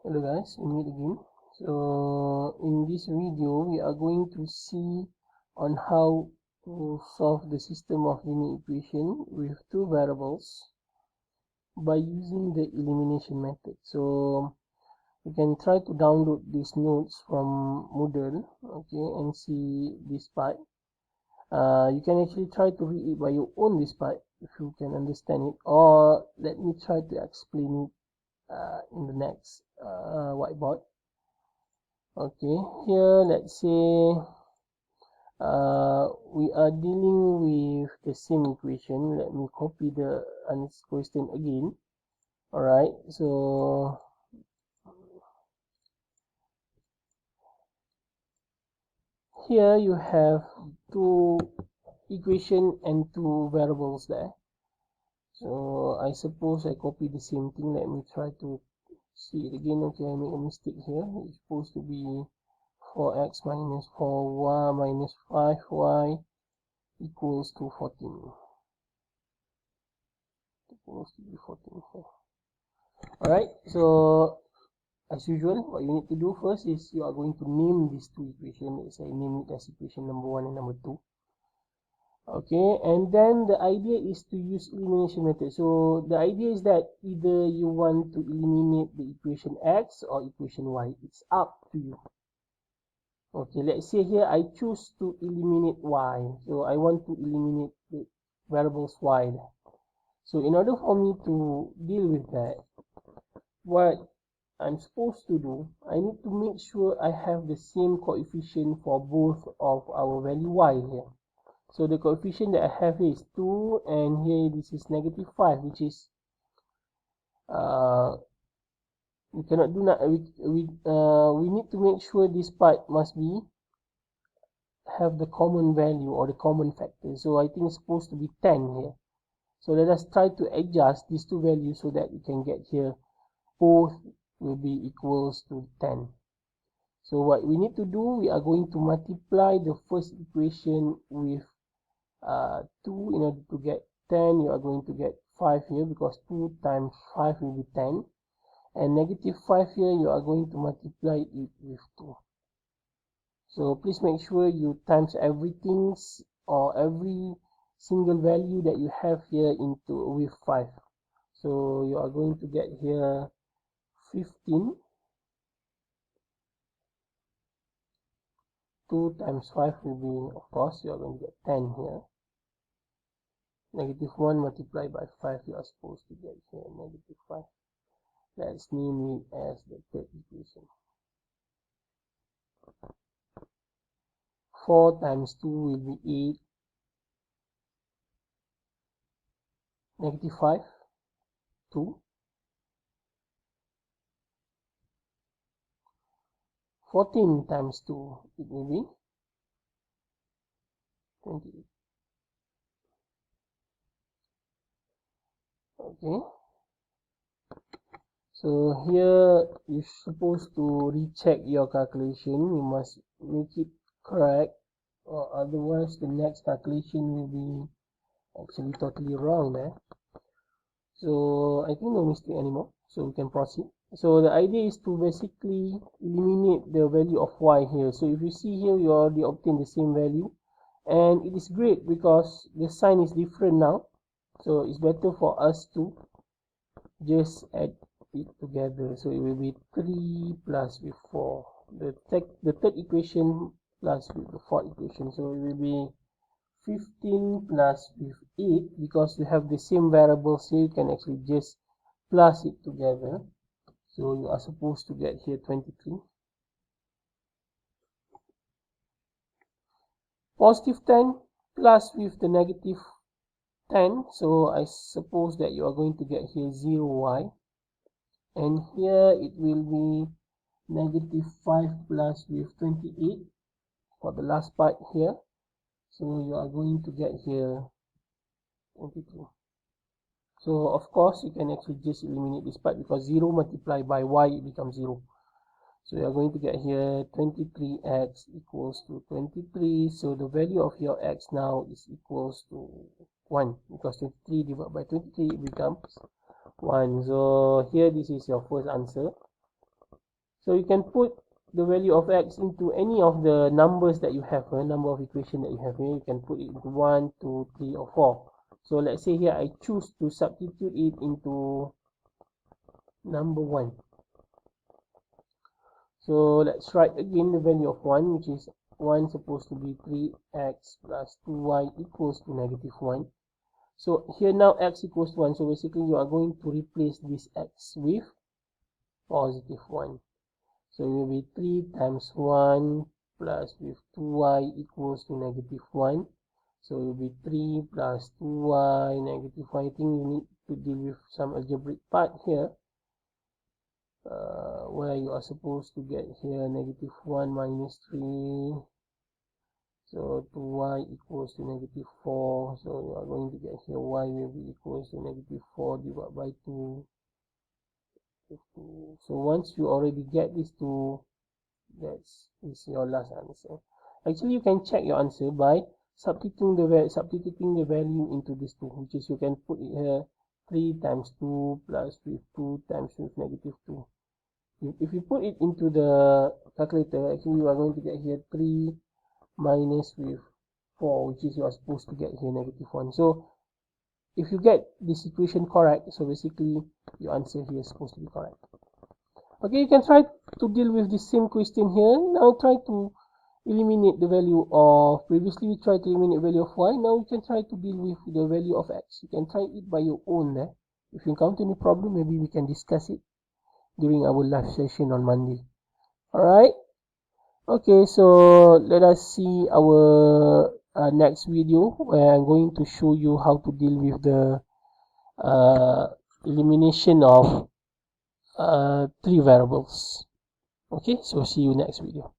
Hello guys, we meet again. So in this video we are going to see on how to solve the system of linear equation with two variables by using the elimination method. So you can try to download these notes from Moodle, okay, and see this part. You can actually try to read it by your own this part if you can understand it, or let me try to explain it in the next whiteboard. Okay, here let's say we are dealing with the same equation. Let me copy the answer question again. Alright, so here you have two equation and two variables there. So I suppose I copy the same thing. Let me try to see it again. Okay, I make a mistake here. It's supposed to be 4x minus 4y minus 5y equals to 14. Equals to be 14 here. Alright, so as usual, what you need to do first is you are going to name these two equations. Let's say name it as equation number 1 and number 2. Okay, and then the idea is to use elimination method. So the idea is that either you want to eliminate the equation x or equation y. It's up to you. Okay, let's say here I choose to eliminate y. So I want to eliminate the variables y. So in order for me to deal with that, what I'm supposed to do, I need to make sure I have the same coefficient for both of our value y here. So the coefficient that I have is 2, and here this is negative 5, which is we cannot do that. We need to make sure this part must be have the common value or the common factor. So I think it's supposed to be 10 here. So let us try to adjust these two values so that we can get here both will be equals to 10. So what we need to do, we are going to multiply the first equation with 2 in order to get 10. You are going to get 5 here because 2 times 5 will be 10. And negative 5 here, you are going to multiply it with 2. So please make sure you times everything or every single value that you have here into with 5. So you are going to get here 15. 2 times 5 will be, of course, you are going to get 10 here. Negative 1 multiplied by 5, you are supposed to get here negative 5. Let's name it as the third equation. 4 times 2 will be 8. Negative 5, 2. 14 times 2, it will be 28. Okay. So here you're supposed to recheck your calculation. You must make it correct, or otherwise the next calculation will be actually totally wrong there. So I think no mistake anymore, so we can proceed. So the idea is to basically eliminate the value of y here. So if you see here, you already obtain the same value, and it is great because the sign is different now. So it's better for us to just add it together. So it will be 3 plus with 4. The third equation plus with the fourth equation. So it will be 15 plus with 8, because you have the same variables here, you can actually just plus it together. So you are supposed to get here 23. Positive 10 plus with the negative 10. So I suppose that you are going to get here 0y. And here it will be negative 5 plus with 28 for the last part here. So you are going to get here 22. So of course you can actually just eliminate this part because 0 multiplied by y it becomes 0. So you are going to get here 23x equals to 23. So the value of your x now is equals to 1, because 23 divided by 23 it becomes 1. So here this is your first answer. So you can put the value of x into any of the numbers that you have, number of equation that you have here. You can put it into 1, 2, 3, or 4. So let's say here I choose to substitute it into number 1. So let's write again the value of 1, which is 1 supposed to be 3x plus 2y equals to -1. So here now x equals to 1. So basically you are going to replace this x with positive 1. So it will be 3 times 1 plus with 2y equals to -1. So it will be 3 plus 2y -1. I think you need to deal with some algebraic part here, where you are supposed to get here -1 minus 3. So 2y equals to -4. So you are going to get here y will be equals to -4 divided by 2. So once you already get these two, this is your last answer. Actually, you can check your answer by substituting the value into these two, which is you can put it here 3 times 2 plus with 2 times with -2. If you put it into the calculator, actually you are going to get here 3 minus with 4, which is you are supposed to get here -1. So if you get this equation correct, so basically your answer here is supposed to be correct. Okay, you can try to deal with the same question here. Now try to eliminate the value of, previously we tried to eliminate the value of y. Now you can try to deal with the value of x. You can try it by your own there. If you encounter any problem, maybe we can discuss it during our live session on Monday. Alright? Okay, so let us see our next video, where I'm going to show you how to deal with the elimination of 3 variables. Okay, so see you next video.